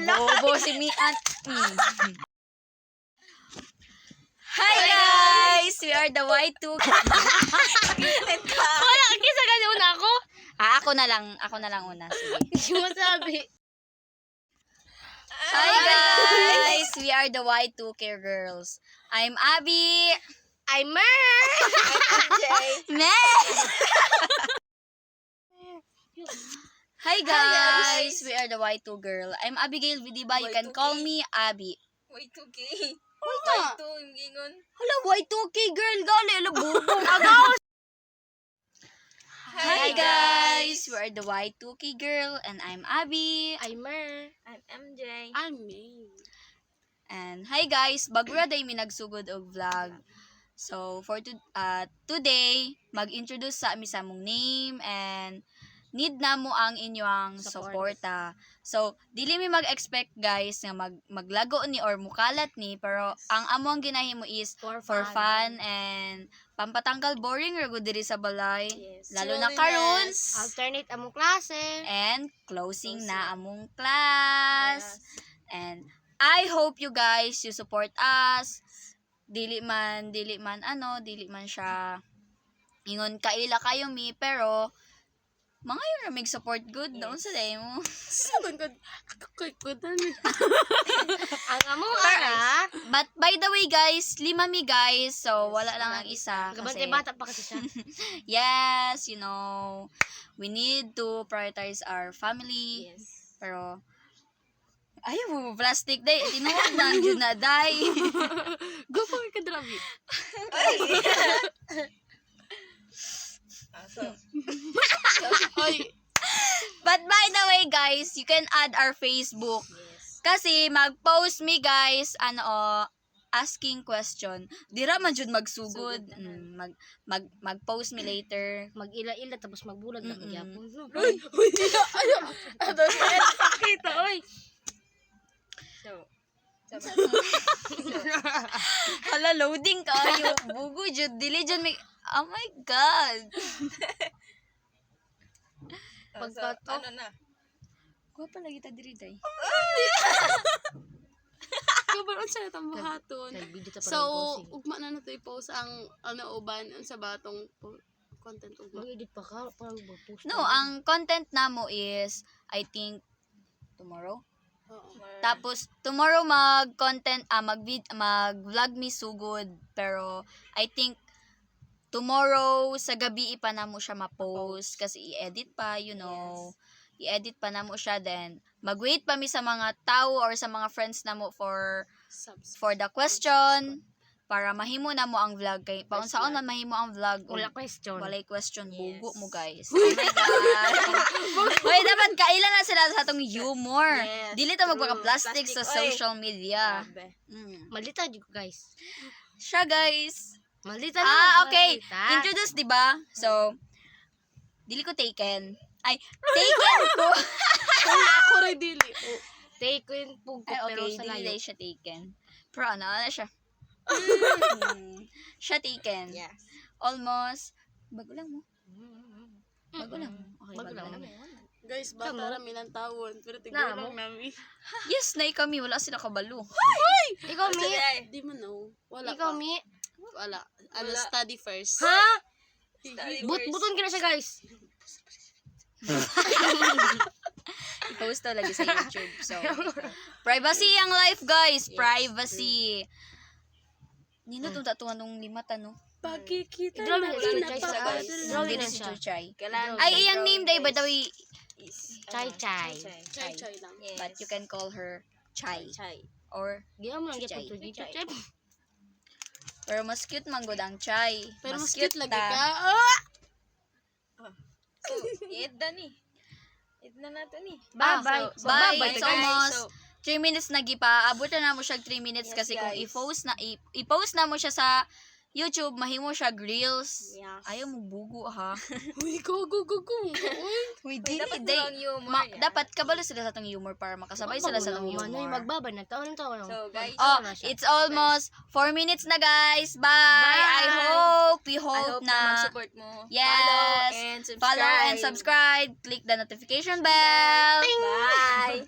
bobo si Mian. Hi guys! We are the Y2. Wala, kisa kasi una ako. Ako na lang una. Sige. Hindi mo sabi. Hi guys! We are the Y2K girls. I'm Abby. I'm Mer. Meh! Hi guys! We are the Y2 girl. I'm Abigail Vidiba. You can call me Abby. Y2K. Wala. Y2, yung gingon. Hala, Y2K girl. Gali, ala, bubong. Agaw! Hi guys! We are the Y2K girl. And I'm Abby. I'm Mer. I'm MJ. I'm me. And hi guys, bagura day mi nagsugod og vlog. So for today, mag-introduce sa ami sa among name and need na mo ang inyong suporta. So dili mi mag-expect guys nga maglago ni or mukalat ni, pero ang among ginahimo is for fun and pampatanggal boring ra gud diri sa balay. Yes. Lalo na karon Alternate among klase. and closing na among class. And I hope you guys you support us. Dili man siya ingon kaila kayo mi, pero mga yun na mig support good doon sa day mo. Saban ko. Ako ko'y kudan. Ang among ana. But by the way guys, 5 mi guys, so wala lang ang isa Gabantay kasi bata pa kasi siya. yes, you know, we need to prioritize our family. Yes. Pero ayaw mo plastic day, tinuod na yun na day. Go po ka drabi. So, Oy. But by the way guys, you can add our Facebook. yes. Kasi mag-post me guys, asking question. Dira man jud magsugod. Mag-post me later. Mag-ila-ila tapos magbulag na Mm-mm. magyapon. Uy, Ano sakita oy. So, Hala, loading kayo. Bugo jud. Dili jud may... Oh my God. Pagkato. ano na? Kuha pa lagi ta diri day. Kabaron sa itang buhaton. Dahil video ta So, parang ugma na nato i-post ang uban sa batong content ugma. mag-edit pa ka parang mag-post. No, ang content namo is, I think, tomorrow. Oo. Tapos, tomorrow mag-vlog mi sugod. Pero, I think, tomorrow, sa gabi pa na mo siya ma-post. Kasi i-edit pa, you know. I-edit pa na mo siya. Then, mag-wait pa mi sa mga tao or sa mga friends na mo for the question. Para mahimo na mo ang vlog. Kay, paunsaon man mahimo ang vlog. Wala question. Walay question. Yes. Bugo mo, guys. Oh my God. Hoy, dapat kailan na sila sa atong humor. Yes, Dili ta true. magpaka-plastic sa Plastic, oy. social media. Grabe. Malita di ko guys. Siya, guys. Malita na. Okay. Malita. Introduce, di ba? So, dili ko taken. Ay, taken ko. Ako rin dili. Take ko yung pug ko Ay, pero okay, sa dili layo. siya taken. Pero ano siya? Siya taken. Yes. Almost. Bago lang mo. Bago lang. Okay, Bago bago lang. lang. Guys, bata Kamo? rami ng tawon. Pero Na, tigulong mo? nami. Yes, na kami. Wala sila kabalo. Ikaw mi. Di mo know. Wala Ikaw pa. mi. Wala. Ano, Wala. study first. Ha? Study Buton ka na siya guys. I-post to lagi sa YouTube. So, privacy ang life, guys. Privacy. Nino itong tatuan nung limata, no? Pagkikita Draw na na siya, ina guys, pa guys. adol. Draw Hindi na na si siya. Chuchay. Kailangan Ay, iyang name day, by the way. Chai Chai. Chay-chay lang. Yes. But you can call her Chai. Chai. Or, Giya mo lang Chai. gyapon to dito. Chai. pero mas cute man gud ang Chai. Pero mas cute cute lagi ta. ka. Ah! So, i-ed na ni. Ed na nato ni. Bye-bye. So, bye. Bye-bye, It's guys. almost So, 3 minutes na gipa. Abot na mo siya 3 minutes Yes, kasi kung guys. i-post na mo siya sa YouTube, mahimo siya grills. Yes. Ayaw mo bugo ha. Uy, go. Uy, dapat day. walang humor yan. Dapat kabalo sila sa tong humor para makasabay sila sa tong Manoy humor. magbabay na taon. So, guys. Oh, na siya. it's almost 4 minutes na guys. Bye. Bye. We I hope hope na na mag-support mo. Yes. Follow and subscribe. follow and subscribe. Click the notification bell. Bye.